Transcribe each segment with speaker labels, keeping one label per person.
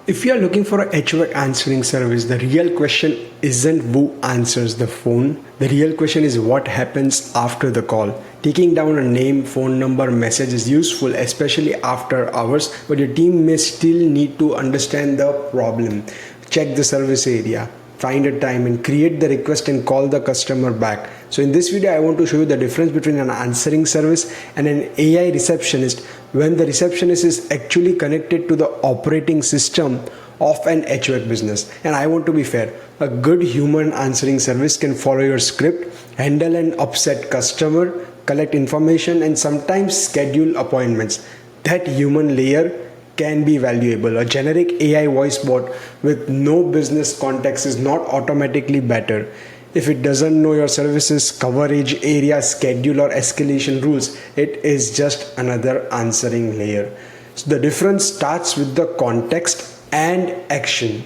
Speaker 1: If you are looking for a HVAC answering service, the real question isn't who answers the phone. The real question is what happens after the call. Taking down a name, phone number, message is useful, especially after hours, but your team may still need to understand the problem. Check the service area, find a time and create the request and call the customer back. So in this video, I want to show you the difference between an answering service and an AI receptionist when the receptionist is actually connected to the operating system of an HVAC business. And I want to be fair, a good human answering service can follow your script, handle an upset customer, collect information and sometimes schedule appointments. That human layer can be valuable. A generic AI voice bot with no business context is not automatically better. If it doesn't know your services, coverage, area, schedule or escalation rules, it is just another answering layer. So the difference starts with the context and action.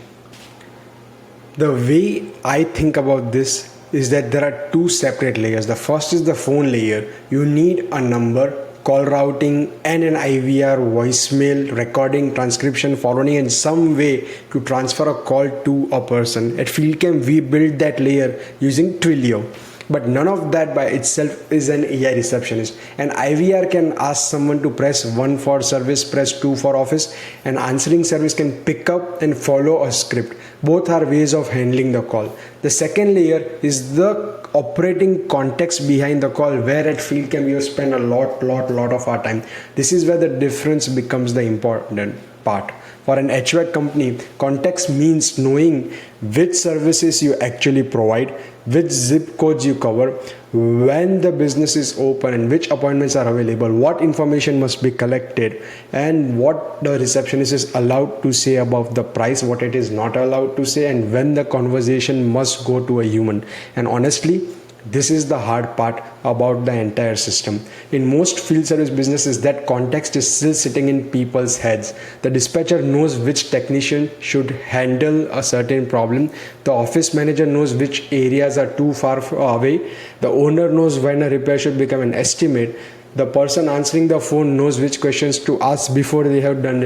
Speaker 1: The way I think about this is that there are two separate layers. The first is the phone layer. You need a number, call routing and an IVR, voicemail, recording, transcription, forwarding in some way to transfer a call to a person. At FieldCamp, we built that layer using Twilio. But none of that by itself is an AI receptionist. An IVR can ask someone to press 1 for service, press 2 for office. An answering service can pick up and follow a script. Both are ways of handling the call. The second layer is the operating context behind the call, where at FieldCamp we spend a lot of our time. This is where the difference becomes the important part. For an HVAC company, context means knowing which services you actually provide, which zip codes you cover, when the business is open and which appointments are available, what information must be collected and what the receptionist is allowed to say about the price, what it is not allowed to say, and when the conversation must go to a human. And honestly, this is the hard part about the entire system. In most field service businesses, that context is still sitting in people's heads. The dispatcher knows which technician should handle a certain problem. The office manager knows which areas are too far away. The owner knows when a repair should become an estimate. The person answering the phone knows which questions to ask before they have done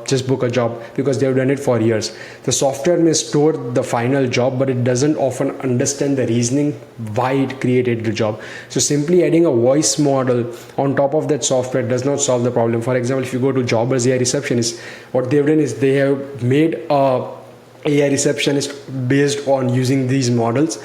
Speaker 1: just book a job, because they have done it for years. The software may store the final job, but it doesn't often understand the reasoning why it created the job. So simply adding a voice model on top of that software does not solve the problem. For example, if you go to Jobbers AI Receptionist, what they've done is they have made a AI receptionist based on using these models,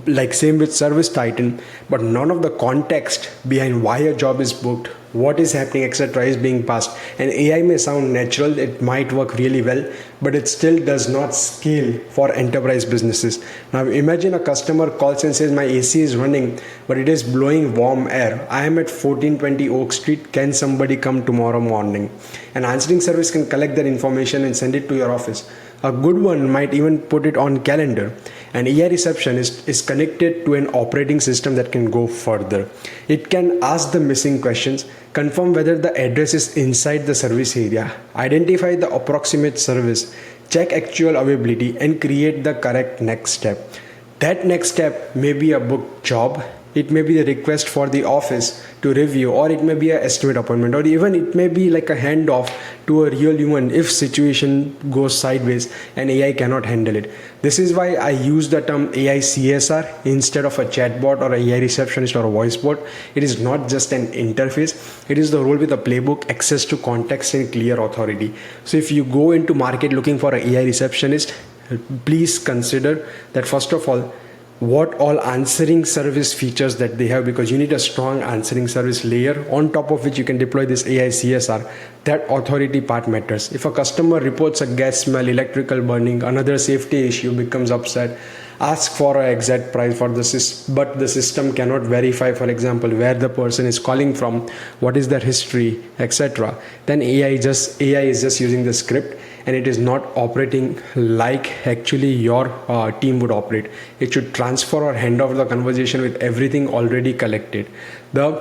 Speaker 1: like same with Service Titan, but none of the context behind why a job is booked, what is happening, etc. is being passed. And AI may sound natural, it might work really well, but it still does not scale for enterprise businesses. Now imagine a customer calls and says, my AC is running, but it is blowing warm air. I am at 1420 Oak Street. Can somebody come tomorrow morning? An answering service can collect that information and send it to your office. A good one might even put it on calendar. An AI receptionist is connected to an operating system that can go further. It can ask the missing questions, confirm whether the address is inside the service area, identify the approximate service, check actual availability, and create the correct next step. That next step may be a booked job, it may be the request for the office to review, or it may be an estimate appointment, or even it may be like a handoff to a real human if situation goes sideways and AI cannot handle it. This is why I use the term AI CSR instead of a chatbot or a AI receptionist or a voice bot. It is not just an interface, it is the role with a playbook, access to context and clear authority. So if you go into market looking for an AI receptionist, please consider that first of all, what all answering service features that they have, because you need a strong answering service layer on top of which you can deploy this AI CSR. That authority part matters. If a customer reports a gas smell, electrical burning, another safety issue, becomes upset, ask for an exact price for the system, but the system cannot verify, for example, where the person is calling from, what is their history, etc., then AI is just using the script and it is not operating like actually your team would operate. It should transfer or hand off the conversation with everything already collected. The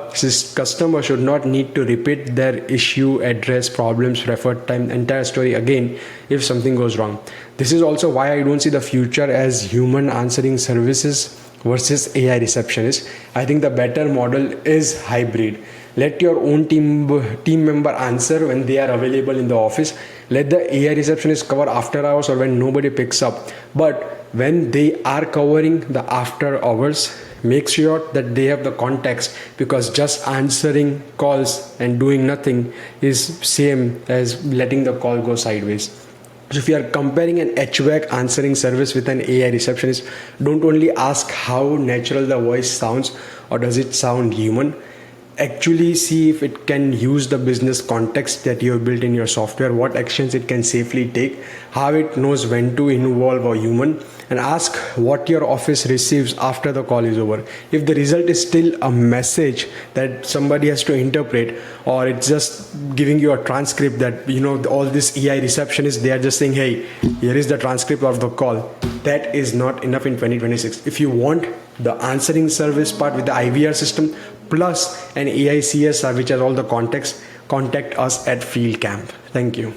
Speaker 1: customer should not need to repeat their issue, address, problems, referred time, entire story again if something goes wrong. This is also why I don't see the future as human answering services versus AI receptionist. I think the better model is hybrid. Let your own team member answer when they are available in the office. let the AI receptionist cover after hours or when nobody picks up. But when they are covering the after hours, make sure that they have the context, because just answering calls and doing nothing is same as letting the call go sideways. So if you are comparing an HVAC answering service with an AI receptionist, don't only ask how natural the voice sounds or does it sound human. Actually see if it can use the business context that you have built in your software, what actions it can safely take, how it knows when to involve a human, and ask what your office receives after the call is over. If the result is still a message that somebody has to interpret, or it's just giving you a transcript that, all this AI receptionists, they are just saying, hey, here is the transcript of the call, that is not enough in 2026. If you want the answering service part with the IVR system plus an AI CSR which has all the context, contact us at FieldCamp. Thank you.